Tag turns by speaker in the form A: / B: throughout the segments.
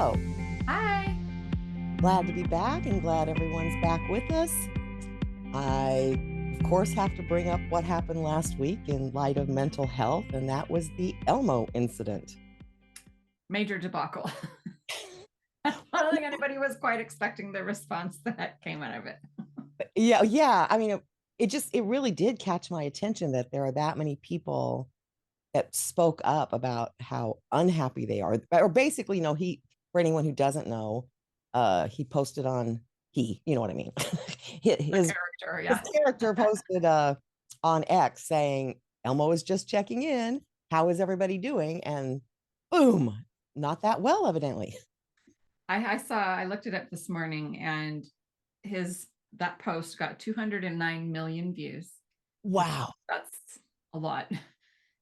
A: Hello.
B: Hi.
A: Glad to be back and glad everyone's back with us. I, of course, have to bring up what happened last week in light of mental health, and that was the Elmo incident.
B: Major debacle. I don't think anybody was quite expecting the response that came out of it.
A: Yeah. I mean, it really did catch my attention that there are that many people that spoke up about how unhappy they are. Or basically, for anyone who doesn't know, he posted on you know what I mean.
B: The
A: his
B: character,
A: his
B: yeah.
A: character posted on X saying, Elmo is just checking in. How is everybody doing? And boom, not that well, evidently.
B: I looked it up this morning and that post got 209 million views, which
A: Wow.
B: that's a lot,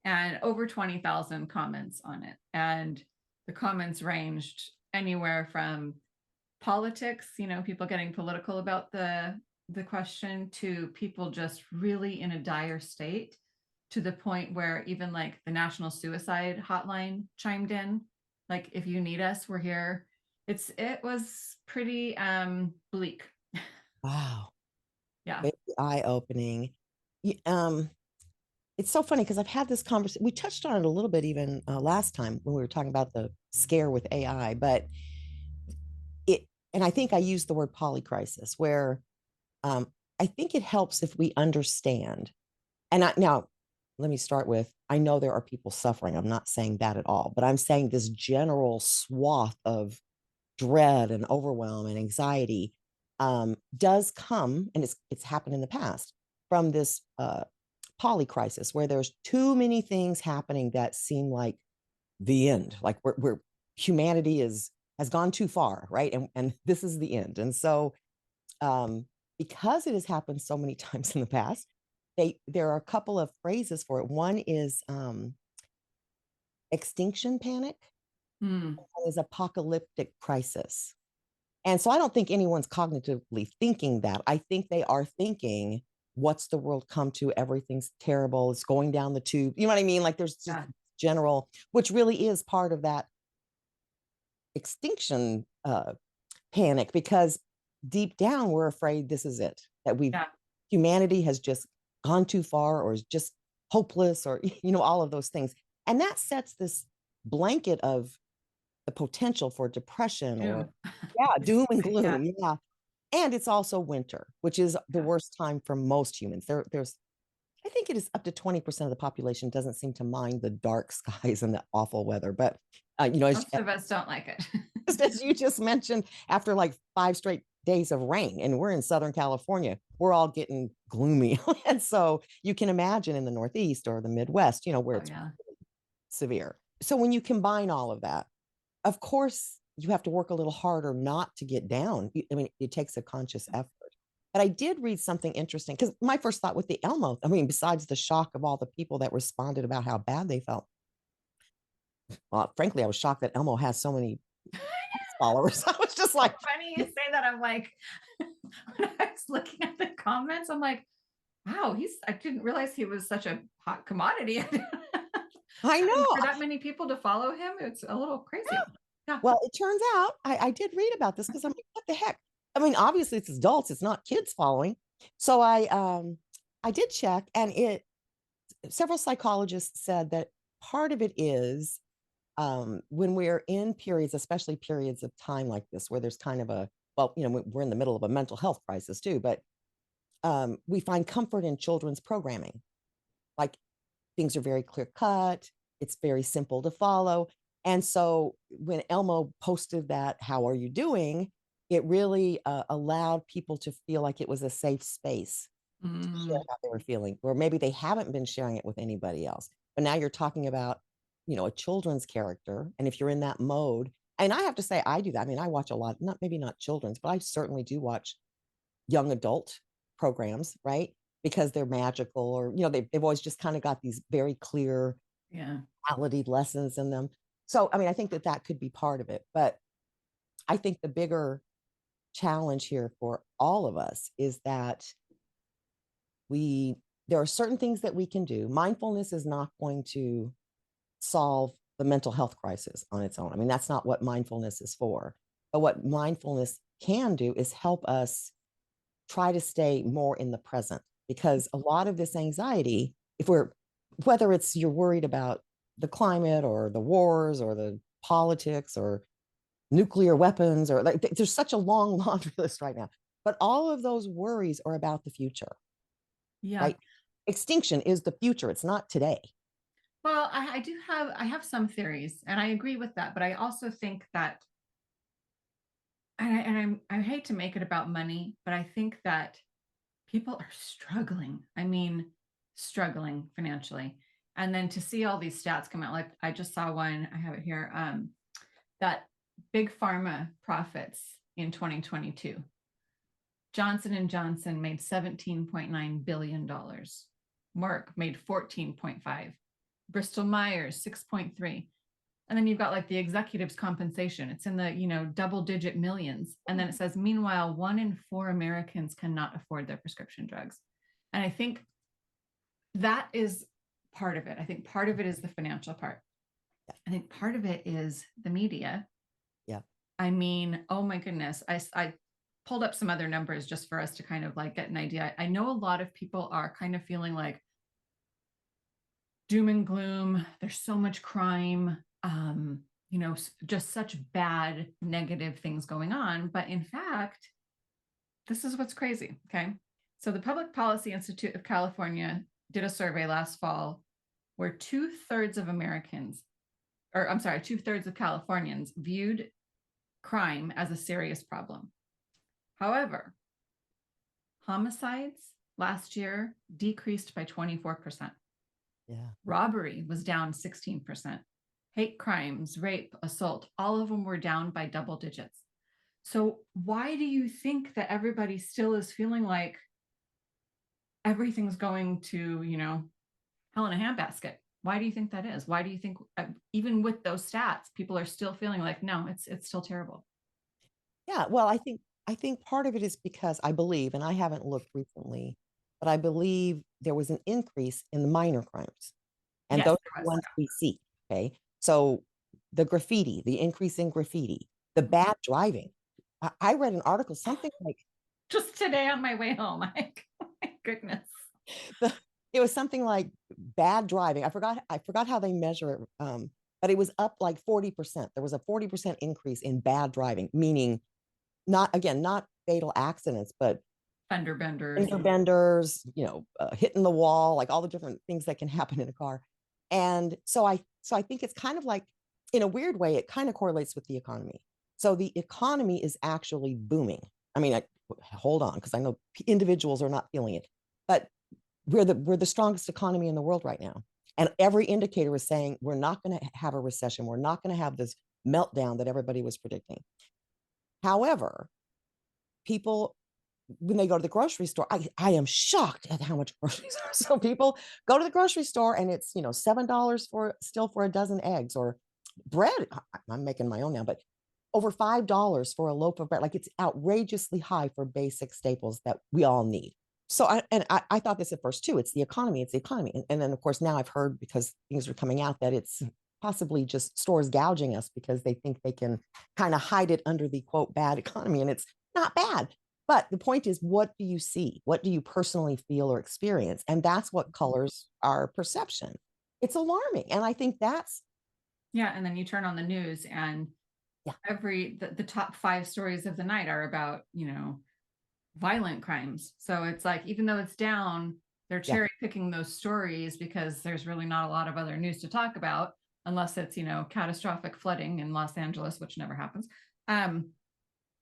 B: and over 20,000 comments on it. And the comments ranged anywhere from politics, people getting political about the question, to people just really in a dire state, to the point where even like the National Suicide Hotline chimed in, like, if you need us, we're here. It was pretty bleak.
A: Wow.
B: Yeah.
A: Very eye-opening. It's so funny because I've had this conversation. We touched on it a little bit even last time when we were talking about the scare with AI, but it, and I think I used the word polycrisis, where I think it helps if we understand. Now, let me start with, I know there are people suffering. I'm not saying that at all, but I'm saying this general swath of dread and overwhelm and anxiety does come, and it's happened in the past, from this polycrisis where there's too many things happening that seem like the end, like we're humanity has gone too far, right? And this is the end. And so because it has happened so many times in the past, there are a couple of phrases for it. One is extinction panic,
B: Mm.
A: one is apocalyptic crisis. And so I don't think anyone's cognitively thinking that. I think they are thinking, what's the world come to? Everything's terrible. It's going down the tube. You know what I mean? Like there's just
B: Yeah.
A: general, which really is part of that extinction panic, because deep down we're afraid this is it, that
B: Yeah.
A: humanity has just gone too far or is just hopeless, or all of those things, and that sets this blanket of the potential for depression or
B: Doom.
A: doom and
B: Yeah.
A: gloom. Yeah. And it's also winter, which is the
B: Yeah.
A: worst time for most humans. There's I think it is up to 20% of the population doesn't seem to mind the dark skies and the awful weather. But,
B: Most of us don't like it.
A: as you just mentioned, after like 5 straight days of rain, and we're in Southern California, we're all getting gloomy. And so you can imagine in the Northeast or the Midwest, where
B: Oh,
A: it's
B: yeah.
A: severe. So when you combine all of that, of course, you have to work a little harder not to get down. I mean, it takes a conscious effort. But I did read something interesting, because my first thought with the Elmo, I mean, besides the shock of all the people that responded about how bad they felt, well, frankly, I was shocked that Elmo has so many followers. I was just
B: So
A: like,
B: funny you say that. I'm like, when I was looking at the comments, I'm like, wow, I didn't realize he was such a hot commodity.
A: I
B: I mean,
A: know.
B: for that many people to follow him, it's a little crazy. Yeah.
A: Well, it turns out I did read about this, because I'm like, what the heck? I mean, obviously it's adults, it's not kids following. So I did check, and it several psychologists said that part of it is when we're in periods, especially periods of time like this, where there's kind of we're in the middle of a mental health crisis too, but we find comfort in children's programming. Like things are very clear cut, it's very simple to follow. And so when Elmo posted that, how are you doing? It really allowed people to feel like it was a safe space to share
B: Mm.
A: how they were feeling, or maybe they haven't been sharing it with anybody else. But now you're talking about, a children's character. And if you're in that mode, and I have to say, I do that. I mean, I watch a lot, not maybe not children's, but I certainly do watch young adult programs, right? Because they're magical, or, they've always just kind of got these very clear
B: Yeah.
A: reality lessons in them. So, I mean, I think that that could be part of it. But I think the bigger challenge here for all of us is that we there are certain things that we can do. Mindfulness is not going to solve the mental health crisis on its own. I mean, that's not what mindfulness is for. But what mindfulness can do is help us try to stay more in the present, because a lot of this anxiety, if we're, whether it's you're worried about the climate or the wars or the politics or nuclear weapons, or like there's such a long laundry list right now, but all of those worries are about the future,
B: Yeah.
A: right? Extinction is the future, it's not today.
B: Well, I have some theories and I agree with that, but I also think that I hate to make it about money, but I think that people are struggling. I mean, struggling financially. And then to see all these stats come out, like I just saw one, I have it here, that big pharma profits in 2022. Johnson and Johnson made $17.9 billion. Merck made 14.5. Bristol Myers 6.3. And then you've got like the executives compensation. It's in the, double digit millions. And then it says, meanwhile, 1 in 4 Americans cannot afford their prescription drugs. And I think that is part of it. I think part of it is the financial part. I think part of it is the media.
A: Yeah.
B: I mean, oh my goodness. I pulled up some other numbers just for us to kind of like get an idea. I know a lot of people are kind of feeling like doom and gloom. There's so much crime, just such bad, negative things going on. But in fact, this is what's crazy. Okay. So the Public Policy Institute of California did a survey last fall where 2/3 of Americans, or I'm sorry, 2/3 of Californians viewed crime as a serious problem. However, homicides last year decreased by 24%.
A: Yeah.
B: Robbery was down 16%. Hate crimes, rape, assault, all of them were down by double digits. So why do you think that everybody still is feeling like everything's going to, hell in a handbasket? Why do you think that is? Why do you think, even with those stats, people are still feeling like, no, it's still terrible?
A: Yeah, well, I think part of it is because I believe, and I haven't looked recently, but I believe there was an increase in the minor crimes, and
B: Yes,
A: those are
B: there
A: the
B: was.
A: ones we see. Okay, so the graffiti, the increase in graffiti, the bad driving. I read an article, something like
B: Just today on my way home. Like, oh my goodness.
A: the, it was something like bad driving. I forgot how they measure it, but it was up like 40%. There was a 40% increase in bad driving, meaning not, again, not fatal accidents, but
B: Fender benders.
A: fender benders, hitting the wall, like all the different things that can happen in a car. And so I think it's kind of like, in a weird way, it kind of correlates with the economy. So the economy is actually booming. I mean, hold on, because I know individuals are not feeling it, but we're the strongest economy in the world right now. And every indicator is saying we're not going to have a recession. We're not going to have this meltdown that everybody was predicting. However, people, when they go to the grocery store, I am shocked at how much groceries are. So people go to the grocery store and it's, $7 for a dozen eggs, or bread. I'm making my own now, but over $5 for a loaf of bread. Like, it's outrageously high for basic staples that we all need. So I thought this at first too. It's the economy. It's the economy. And then of course now I've heard, because things are coming out, that it's possibly just stores gouging us because they think they can kind of hide it under the quote bad economy. And it's not bad. But the point is, what do you see? What do you personally feel or experience? And that's what colors our perception. It's alarming. And I think that's,
B: Yeah. And then you turn on the news and
A: yeah,
B: the top 5 stories of the night are about, violent crimes. So it's like, even though it's down, they're
A: yeah,
B: cherry picking those stories because there's really not a lot of other news to talk about, unless it's, catastrophic flooding in Los Angeles, which never happens.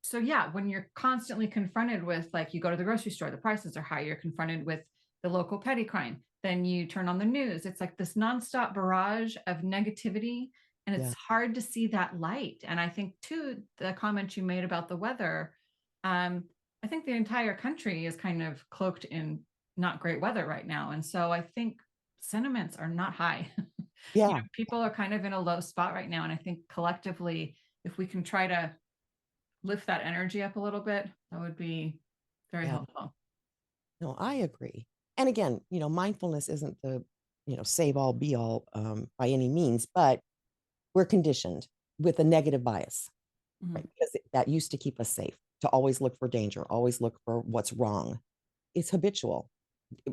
B: So yeah, when you're constantly confronted with, like, you go to the grocery store, the prices are high, you're confronted with the local petty crime, then you turn on the news, it's like this nonstop barrage of negativity, and
A: yeah,
B: it's hard to see that light. And I think too, the comment you made about the weather, I think the entire country is kind of cloaked in not great weather right now, and so I think sentiments are not high.
A: yeah,
B: People are kind of in a low spot right now, and I think collectively, if we can try to lift that energy up a little bit, that would be very
A: yeah.
B: helpful.
A: No, I agree. And again, mindfulness isn't the, save all be all, by any means, but we're conditioned with a negative bias, right?
B: Mhm.
A: Because that used to keep us safe, to always look for danger, always look for what's wrong. It's habitual.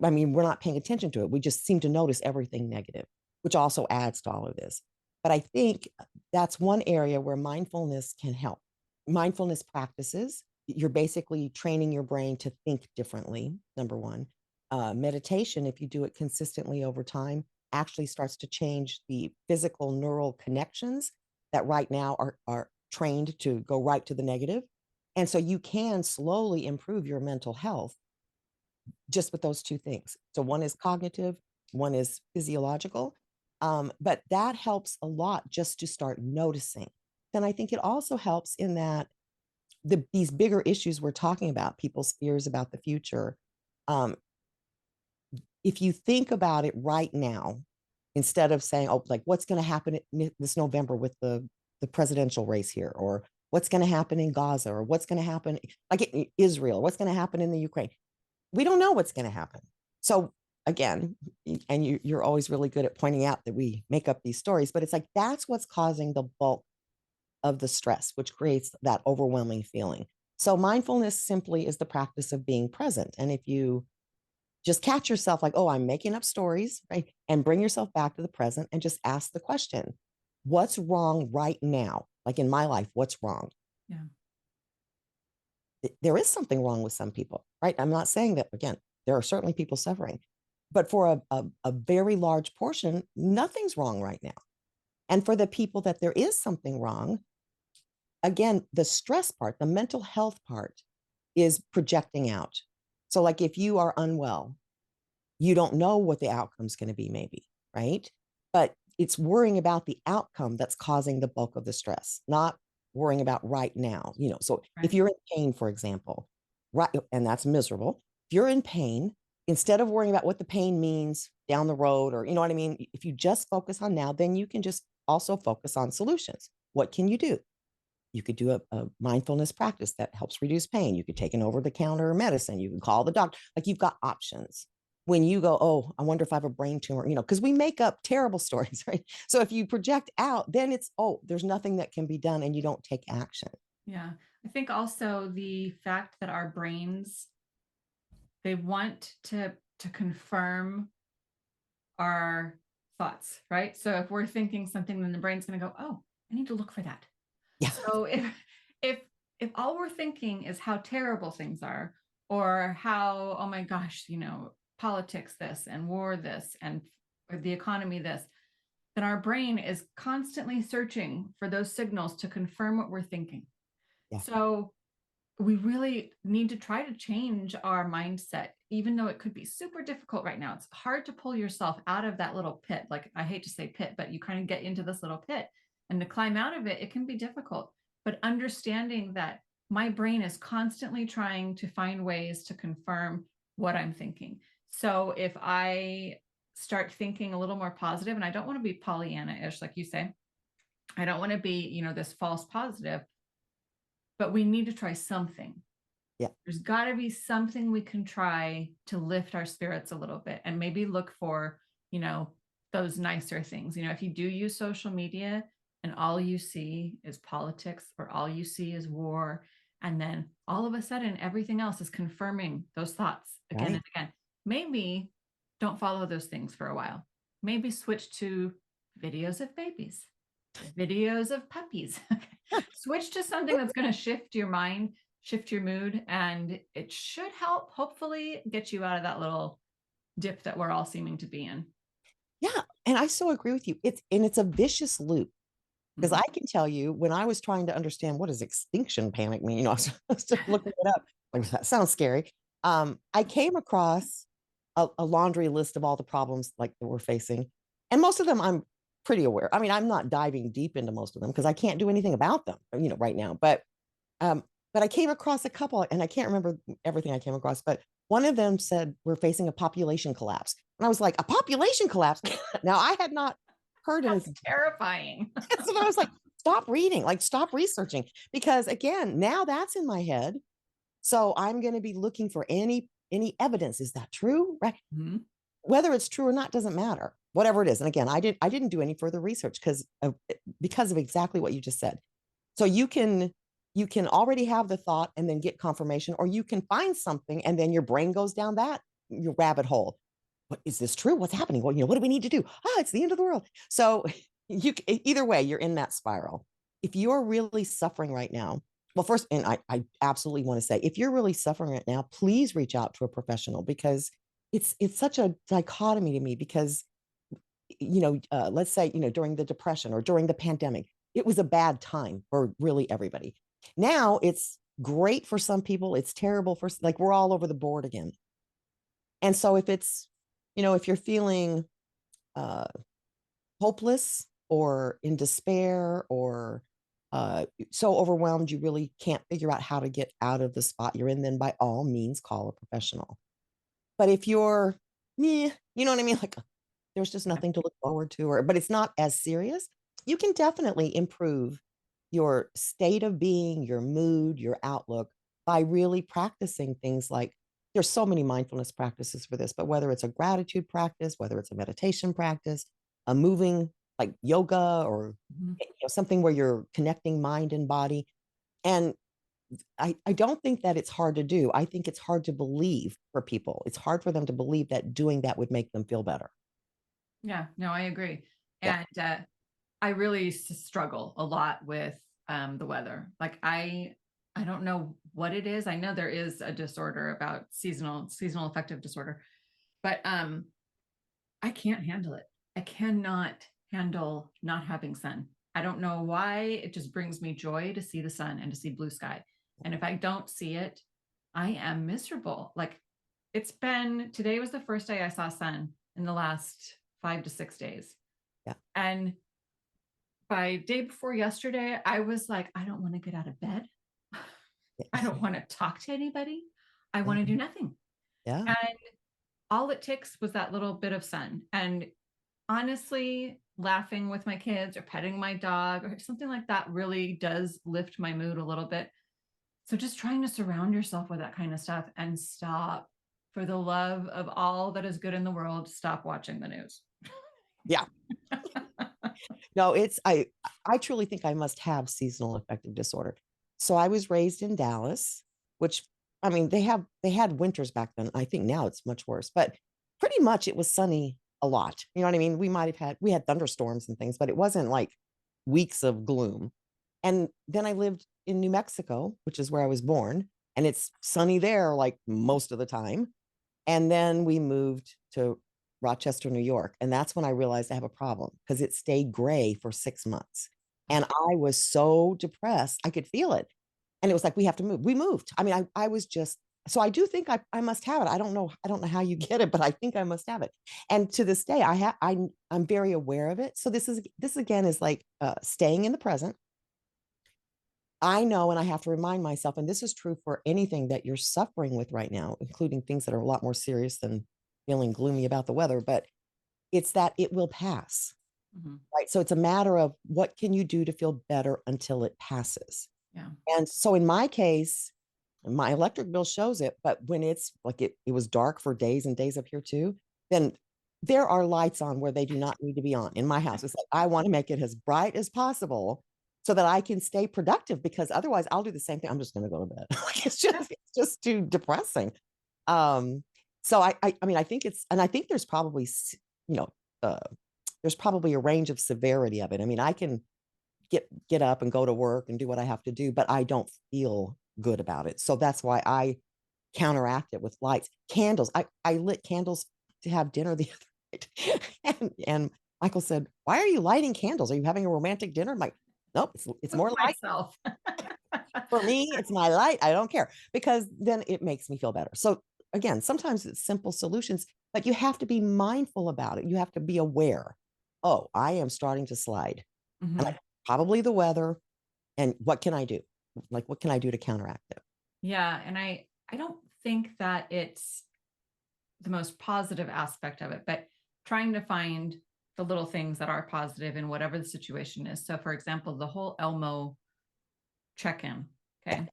A: I mean, we're not paying attention to it. We just seem to notice everything negative, which also adds to all of this. But I think that's one area where mindfulness can help. Mindfulness practices, you're basically training your brain to think differently, number one. Meditation, if you do it consistently over time, actually starts to change the physical neural connections that right now are trained to go right to the negative. And so you can slowly improve your mental health just with those two things. So one is cognitive, one is physiological. But that helps a lot just to start noticing. Then I think it also helps in that these bigger issues we're talking about, people's fears about the future. Um, if you think about it right now, instead of saying, "Oh, like what's going to happen this November with the presidential race here," or "What's going to happen in Gaza," or "What's going to happen like in Israel," "What's going to happen in the Ukraine," we don't know what's going to happen. So again, and you're always really good at pointing out that we make up these stories, but it's like that's what's causing the bulk of the stress, which creates that overwhelming feeling. So mindfulness simply is the practice of being present. And if you just catch yourself like, oh, I'm making up stories, right? And bring yourself back to the present and just ask the question, what's wrong right now? Like in my life, what's wrong?
B: Yeah.
A: There is something wrong with some people, right? I'm not saying that, again, there are certainly people suffering, but for a very large portion, nothing's wrong right now. And for the people that there is something wrong, again, the stress part, the mental health part is projecting out. So, like if you are unwell, you don't know what the outcome's going to be, maybe, right? But it's worrying about the outcome that's causing the bulk of the stress, not worrying about right now. So if
B: Right.
A: you're in pain, for example, right, and that's miserable. If you're in pain, instead of worrying about what the pain means down the road, or you know what I mean, if you just focus on now, then you can just also focus on solutions. What can you do? You could do a mindfulness practice that helps reduce pain. You could take an over the counter medicine. You can call the doctor. Like you've got options. When you go, oh, I wonder if I have a brain tumor, because we make up terrible stories, right? So if you project out, then it's, oh, there's nothing that can be done and you don't take action.
B: Yeah. I think also the fact that our brains, they want to confirm our thoughts, right? So if we're thinking something, then the brain's going to go, "Oh, I need to look for that."
A: Yeah.
B: So if if all we're thinking is how terrible things are, or how, oh my gosh, politics this and war this and or the economy this, then our brain is constantly searching for those signals to confirm what we're thinking.
A: Yeah.
B: So we really need to try to change our mindset, even though it could be super difficult right now. It's hard to pull yourself out of that little pit. Like, I hate to say pit, but you kind of get into this little pit, and to climb out of it, it can be difficult. But understanding that my brain is constantly trying to find ways to confirm what I'm thinking. So if I start thinking a little more positive, and I don't want to be Pollyanna-ish, like you say, I don't want to be, this false positive, but we need to try something.
A: Yeah.
B: There's got to be something we can try to lift our spirits a little bit, and maybe look for, you know, those nicer things. If you do use social media and all you see is politics, or all you see is war, and then all of a sudden everything else is confirming those thoughts again and
A: Right.
B: again, maybe don't follow those things for a while. Maybe switch to videos of babies, videos of puppies. Switch to something that's going to shift your mind, shift your mood, and it should help, hopefully, get you out of that little dip that we're all seeming to be in.
A: Yeah. And I so agree with you. It's a vicious loop. Because
B: Mhm.
A: I can tell you when I was trying to understand what does extinction panic mean, I was looking it up. Like that sounds scary. I came across a laundry list of all the problems like that we're facing, and most of them I'm pretty aware. I mean, I'm not diving deep into most of them because I can't do anything about them, right now. Um, but I came across a couple, and I can't remember everything I came across, but one of them said we're facing a population collapse, and I was like, a population collapse. Now I had not heard
B: That's
A: anything.
B: terrifying.
A: So I was like, stop reading, like stop researching. Because again, now that's in my head. So I'm going to be looking for any evidence. Is that true? Right.
B: Mhm.
A: Whether it's true or not doesn't matter. whatever it is. And again, I didn't do any further research because of exactly what you just said. So you can already have the thought and then get confirmation, or you can find something and then your brain goes down that your rabbit hole. What is this true? What's happening? Well, what do we need to do? It's the end of the world. So either way, you're in that spiral. If you're really suffering right now, well, first, and I absolutely want to say, if you're really suffering right now, please reach out to a professional, because it's such a dichotomy to me. Because let's say, during the depression or during the pandemic, it was a bad time for really everybody. Now it's great for some people, it's terrible for, like, we're all over the board again. And so if you're feeling uh hopeless or in despair, or so overwhelmed you really can't figure out how to get out of the spot you're in, then by all means call a professional. But if you're, you know what I mean? Like, there's just nothing to look forward to, but it's not as serious, you can definitely improve your state of being, your mood, your outlook, by really practicing things like, there's so many mindfulness practices for this, but whether it's a gratitude practice, whether it's a meditation practice, a moving like yoga, or
B: Mhm.
A: something where you're connecting mind and body. And I don't think that it's hard to do. I think it's hard to believe for people. It's hard for them to believe that doing that would make them feel better.
B: Yeah, no, I agree.
A: Yeah.
B: And I really struggle a lot with the weather. Like I don't know what it is. I know there is a disorder about seasonal affective disorder, but I can't handle it. I cannot handle not having sun. I don't know why. It just brings me joy to see the sun and to see blue sky. And if I don't see it, I am miserable. Like today was the first day I saw sun in the last 5 to 6 days.
A: Yeah.
B: And by day before yesterday, I was like, I don't want to get out of bed. I don't want to talk to anybody. I
A: Yeah.
B: want to do nothing.
A: Yeah.
B: And all it takes was that little bit of sun. And honestly, laughing with my kids or petting my dog or something like that really does lift my mood a little bit. So just trying to surround yourself with that kind of stuff and stop, for the love of all that is good in the world, stop watching the news.
A: Yeah. No, I truly think I must have seasonal affective disorder. So I was raised in Dallas, which, I mean, they had winters back then. I think now it's much worse, but pretty much it was sunny a lot. You know what I mean? We had thunderstorms and things, but it wasn't like weeks of gloom. And then I lived in New Mexico, which is where I was born, and it's sunny there like most of the time. And then we moved to Rochester, New York. And that's when I realized I have a problem, because it stayed gray for 6 months. And I was so depressed. I could feel it. And it was like, we have to move. We moved. I mean, I was just, so I do think I must have it. I don't know how you get it, but I think I must have it. And to this day, I'm very aware of it. So this again is like staying in the present. I know, and I have to remind myself, and this is true for anything that you're suffering with right now, including things that are a lot more serious than feeling gloomy about the weather, but it's that it will pass,
B: Mhm.
A: right? So it's a matter of, what can you do to feel better until it passes?
B: Yeah.
A: And so in my case, my electric bill shows it, but when it's like it was dark for days and days up here too, then there are lights on where they do not need to be on in my house. It's like, I want to make it as bright as possible so that I can stay productive, because otherwise I'll do the same thing. I'm just going to go to bed. Like, it's just too depressing. Um, so I mean, I think and I think there's probably, you know, uh, there's probably a range of severity of it. I mean, I can get up and go to work and do what I have to do, but I don't feel good about it. So that's why I counteract it with lights, candles. I lit candles to have dinner the other night, and Michael said, "Why are you lighting candles? Are you having a romantic dinner?" I'm like, "Nope, it's
B: With
A: more light
B: myself.
A: for me. It's my light. I don't care, because then it makes me feel better." So again, sometimes it's simple solutions, but you have to be mindful about it. You have to be aware. Oh, I am starting to slide, and
B: Mhm.
A: probably the weather. And what can I do? Like, what can I do to counteract it?
B: Yeah, and I don't think that it's the most positive aspect of it, but trying to find the little things that are positive in whatever the situation is. So for example, the whole Elmo check-in,
A: Yeah.
B: okay?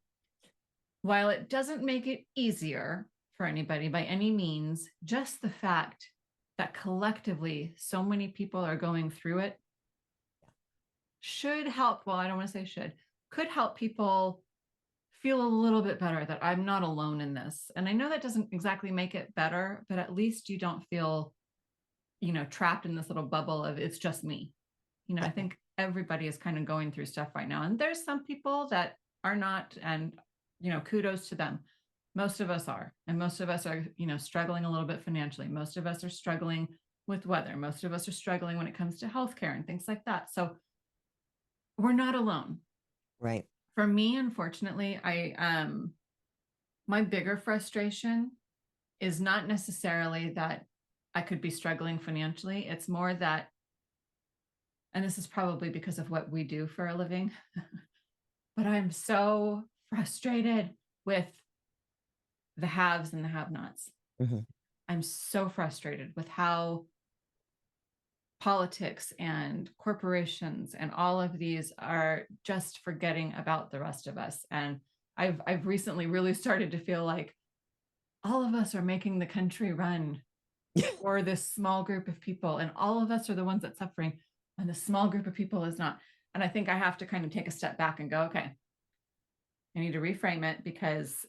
B: While it doesn't make it easier for anybody by any means, just the fact that collectively so many people are going through it should help. Well, I don't want to say should, could help people feel a little bit better that I'm not alone in this. And I know that doesn't exactly make it better, but at least you don't feel, trapped in this little bubble of it's just me. I think everybody is kind of going through stuff right now. And there's some people that are not, and, kudos to them. Most of us are. And most of us are, struggling a little bit financially. Most of us are struggling with weather. Most of us are struggling when it comes to healthcare and things like that. So we're not alone.
A: Right.
B: For me, unfortunately, my bigger frustration is not necessarily that I could be struggling financially. It's more that, and this is probably because of what we do for a living, but I'm so frustrated with the haves and the have nots.
A: Mhm.
B: I'm so frustrated with how politics and corporations and all of these are just forgetting about the rest of us. And I've recently really started to feel like all of us are making the country run for this small group of people, and all of us are the ones that's suffering, and the small group of people is not. And I think I have to kind of take a step back and go, okay, I need to reframe it, because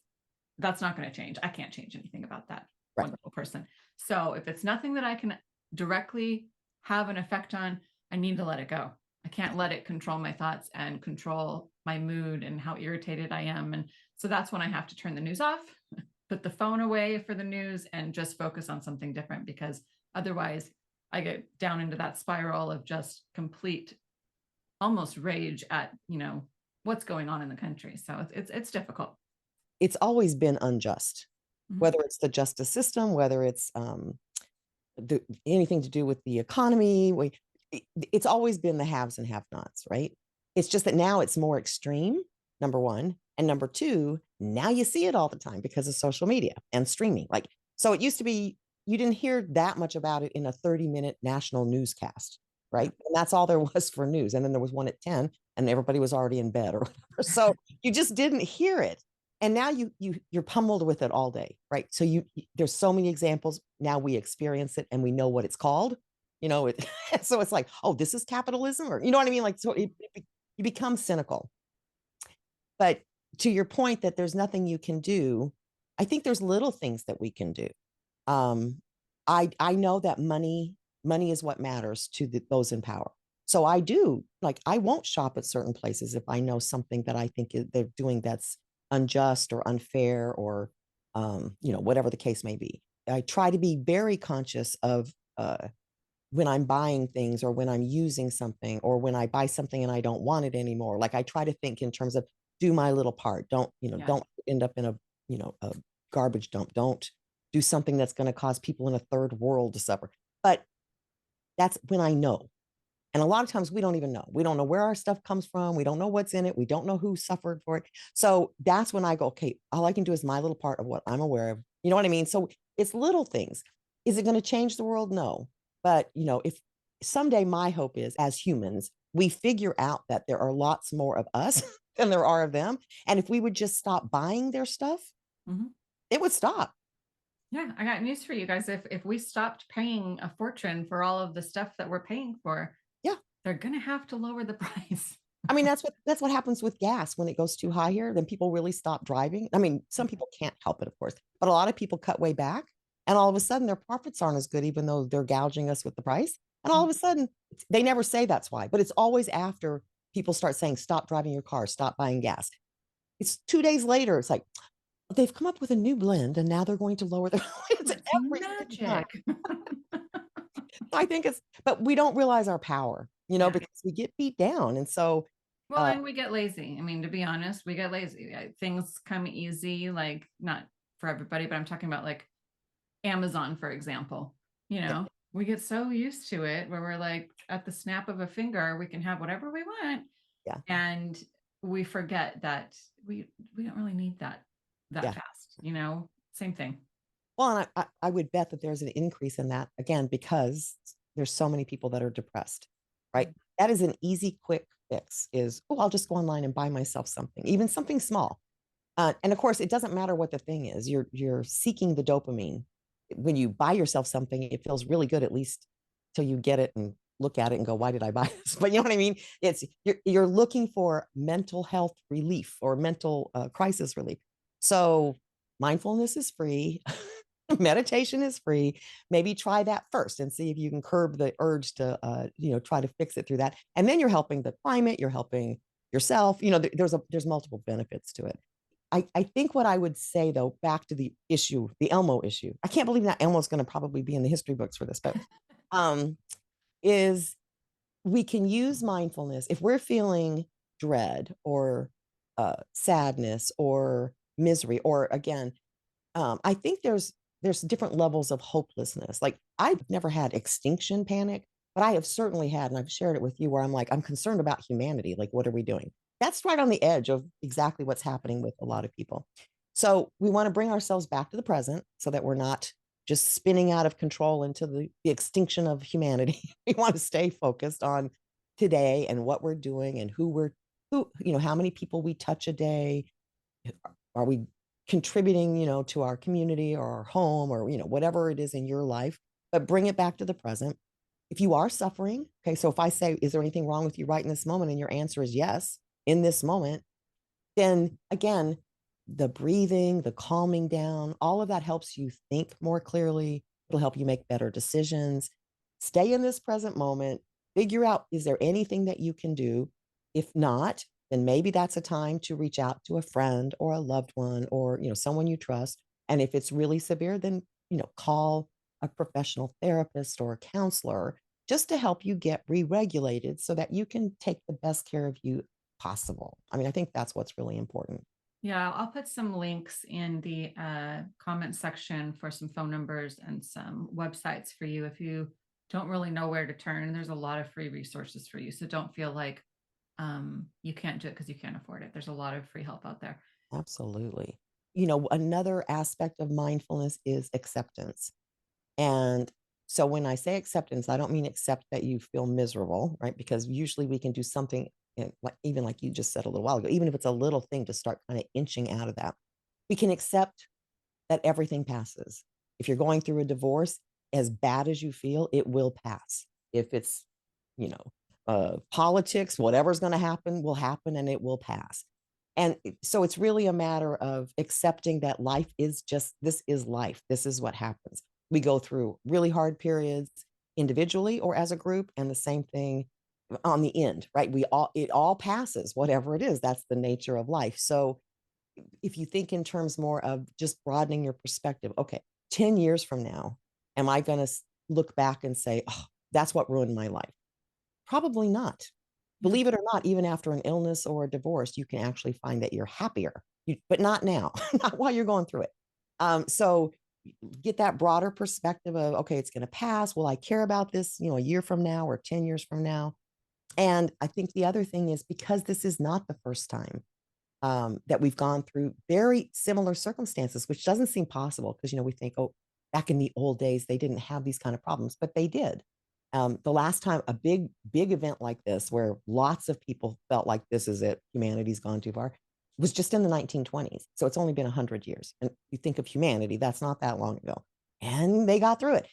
B: that's not going to change. I can't change anything about that
A: Right.
B: wonderful person. So if it's nothing that I can directly have an effect on, I need to let it go. I can't let it control my thoughts and control my mood and how irritated I am. And so that's when I have to turn the news off, put the phone away for the news, and just focus on something different, because otherwise I get down into that spiral of just complete, almost rage at, what's going on in the country. So it's difficult.
A: It's always been unjust,
B: Mhm.
A: whether it's the justice system, whether it's anything to do with the economy. It's always been the haves and have nots, right? It's just that now it's more extreme, number one. And number two, now you see it all the time because of social media and streaming. Like, so it used to be, you didn't hear that much about it in a 30-minute national newscast,
B: Yeah.
A: right? And that's all there was for news. And then there was one at 10 and everybody was already in bed or whatever. So you just didn't hear it. And now you're pummeled with it all day, right? So there's so many examples. Now we experience it and we know what it's called. So it's like, oh, this is capitalism, or you know what I mean? Like, so you become cynical. But to your point that there's nothing you can do, I think there's little things that we can do. Um, I know that money is what matters to those in power. So I do, like, I won't shop at certain places if I know something that I think they're doing that's unjust or unfair, or whatever the case may be. I try to be very conscious of when I'm buying things, or when I'm using something, or when I buy something and I don't want it anymore. Like, I try to think in terms of, do my little part.
B: Yeah.
A: Don't end up in a garbage dump. Don't do something that's going to cause people in a third world to suffer. But that's when I know. And a lot of times we don't even know. We don't know where our stuff comes from. We don't know what's in it. We don't know who suffered for it. So that's when I go, okay, all I can do is my little part of what I'm aware of. You know what I mean? So it's little things. Is it going to change the world? No. But, if someday, my hope is, as humans, we figure out that there are lots more of us than there are of them. And if we would just stop buying their stuff,
B: Mhm.
A: it would stop.
B: Yeah, I got news for you guys. If we stopped paying a fortune for all of the stuff that we're paying for,
A: Yeah.
B: they're gonna have to lower the price.
A: I mean, that's what happens with gas when it goes too high here. Then people really stop driving. I mean, some people can't help it, of course, but a lot of people cut way back, and all of a sudden their profits aren't as good, even though they're gouging us with the price. And all of a sudden, they never say that's why, but it's always after people start saying, "Stop driving your car, stop buying gas." It's 2 days later. It's like they've come up with a new blend, and now they're going to lower their. It's
B: It's
A: every single time.
B: magic.
A: I think but we don't realize our power,
B: Yeah.
A: because we get beat down, and so.
B: Well,
A: uh,
B: and we get lazy. I mean, to be honest, we get lazy. Things come easy, like not for everybody, but I'm talking about like Amazon, for example.
A: yeah,
B: We get so used to it where we're like, at the snap of a finger, we can have whatever we want,
A: yeah,
B: and we forget that we don't really need that
A: yeah.
B: fast. Same thing.
A: Well, and I would bet that there's an increase in that, again, because there's so many people that are depressed, right?
B: Mm.
A: That is an easy, quick fix. Is, oh, I'll just go online and buy myself something, even something small. And of course, it doesn't matter what the thing is. You're seeking the dopamine, when you buy yourself something, it feels really good, at least till you get it and look at it and go, why did I buy this? But you know what I mean? It's you're looking for mental health relief or mental crisis relief. So mindfulness is free. Meditation is free. Maybe try that first and see if you can curb the urge to try to fix it through that. And then you're helping the climate, you're helping yourself. There's multiple benefits to it. I think what I would say though, back to the issue, the Elmo issue. I can't believe that Elmo's going to probably be in the history books for this, but um, is we can use mindfulness if we're feeling dread or sadness or misery, or again, I think there's different levels of hopelessness. Like I've never had extinction panic, but I have certainly had, and I've shared it with you, where I'm like, I'm concerned about humanity. Like, what are we doing? That's right on the edge of exactly what's happening with a lot of people. So we want to bring ourselves back to the present so that we're not just spinning out of control into the extinction of humanity. We want to stay focused on today and what we're doing and how many people we touch a day. Are we contributing, to our community or our home or, whatever it is in your life, but bring it back to the present. If you are suffering, okay, so if I say, is there anything wrong with you right in this moment? And your answer is yes, in this moment, then again, the breathing, the calming down, all of that helps you think more clearly. It'll help you make better decisions. Stay in this present moment. Figure out, is there anything that you can do? If not, then maybe that's a time to reach out to a friend or a loved one or, someone you trust. And if it's really severe, then, call a professional therapist or a counselor just to help you get re-regulated so that you can take the best care of you possible. I mean, I think that's what's really important.
B: Yeah, I'll put some links in the comment section for some phone numbers and some websites for you if you don't really know where to turn. There's a lot of free resources for you. So don't feel like you can't do it because you can't afford it. There's a lot of free help out there.
A: Absolutely. Another aspect of mindfulness is acceptance. And so when I say acceptance, I don't mean accept that you feel miserable, right? Because usually we can do something, like even like you just said a little while ago, even if it's a little thing to start kind of inching out of that. We can accept that everything passes. If you're going through a divorce, as bad as you feel, it will pass. If it's, you know, politics, whatever's going to happen will happen and it will pass. And so it's really a matter of accepting that life is just, this is life. This is what happens. We go through really hard periods individually or as a group, and the same thing on the end, right? It all passes, whatever it is. That's the nature of life. So if you think in terms more of just broadening your perspective, okay, 10 years from now, am I going to look back and say, oh, that's what ruined my life? Probably not.
B: Yeah.
A: Believe it or not, even after an illness or a divorce, you can actually find that you're happier, but not now, not while you're going through it. So get that broader perspective of, okay, it's going to pass. Will I care about this, a year from now or 10 years from now? And I think the other thing is, because this is not the first time that we've gone through very similar circumstances, which doesn't seem possible because, we think, oh, back in the old days, they didn't have these kind of problems, but they did. The last time a big event like this, where lots of people felt like this is it, humanity's gone too far, was just in the 1920s. So it's only been 100 years. And you think of humanity, that's not that long ago. And they got through it.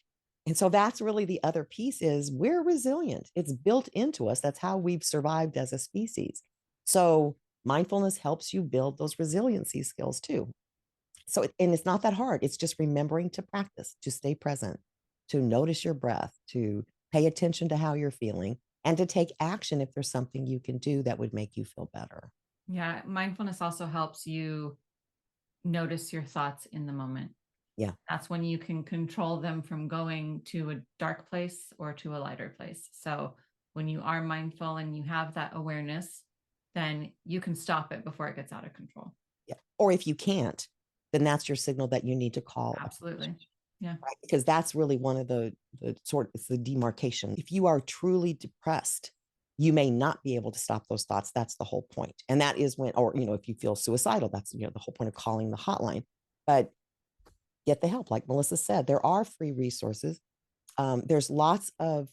A: And so that's really the other piece is we're resilient. It's built into us. That's how we've survived as a species. So mindfulness helps you build those resiliency skills too. So, and it's not that hard. It's just remembering to practice, to stay present, to notice your breath, to pay attention to how you're feeling, and to take action if there's something you can do that would make you feel better.
B: Yeah. Mindfulness also helps you notice your thoughts in the moment.
A: Yeah.
B: That's when you can control them from going to a dark place or to a lighter place. So when you are mindful and you have that awareness, then you can stop it before it gets out of control.
A: Yeah. Or if you can't, then that's your signal that you need to call a
B: Absolutely. Yeah.
A: right? Because that's really one of it's the demarcation. If you are truly depressed, you may not be able to stop those thoughts. That's the whole point. And that is when, or, if you feel suicidal, that's, the whole point of calling the hotline. But get the help. Like Melissa said, there are free resources. There's lots of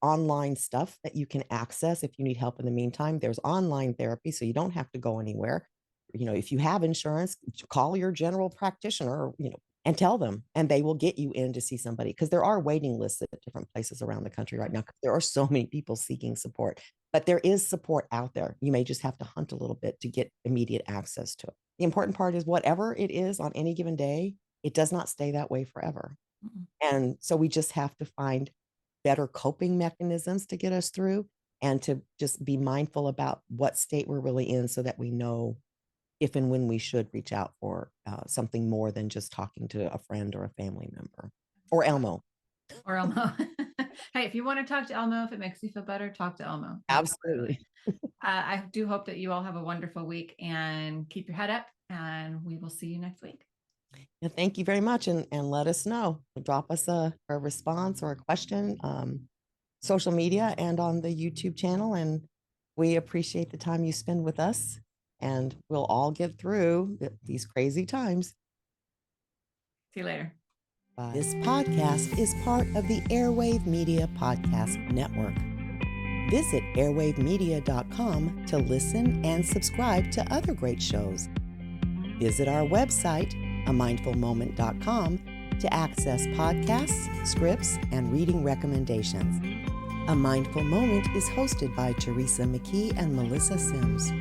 A: online stuff that you can access if you need help in the meantime. There's online therapy, so you don't have to go anywhere. If you have insurance, call your general practitioner or, and tell them, and they will get you in to see somebody, because there are waiting lists at different places around the country right now. 'Cause there are so many people seeking support, but there is support out there. You may just have to hunt a little bit to get immediate access to it. The important part is whatever it is on any given day, it does not stay that way forever.
B: Mm-mm.
A: And so we just have to find better coping mechanisms to get us through, and to just be mindful about what state we're really in so that we know if and when we should reach out for something more than just talking to a friend or a family member or Elmo.
B: Or Elmo. Hey, if you want to talk to Elmo, if it makes you feel better, talk to Elmo. But
A: Absolutely.
B: I do hope that you all have a wonderful week and keep your head up, and we will see you next week.
A: And thank you very much. And let us know. Drop us a response or a question, social media and on the YouTube channel. And we appreciate the time you spend with us. And we'll all get through these crazy times.
B: See you later.
A: Bye. This podcast is part of the Airwave Media Podcast Network. Visit airwavemedia.com to listen and subscribe to other great shows. Visit our website, amindfulmoment.com, to access podcasts, scripts, and reading recommendations. A Mindful Moment is hosted by Teresa McKee and Melissa Sims.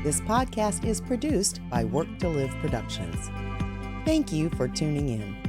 A: This podcast is produced by Work to Live Productions. Thank you for tuning in.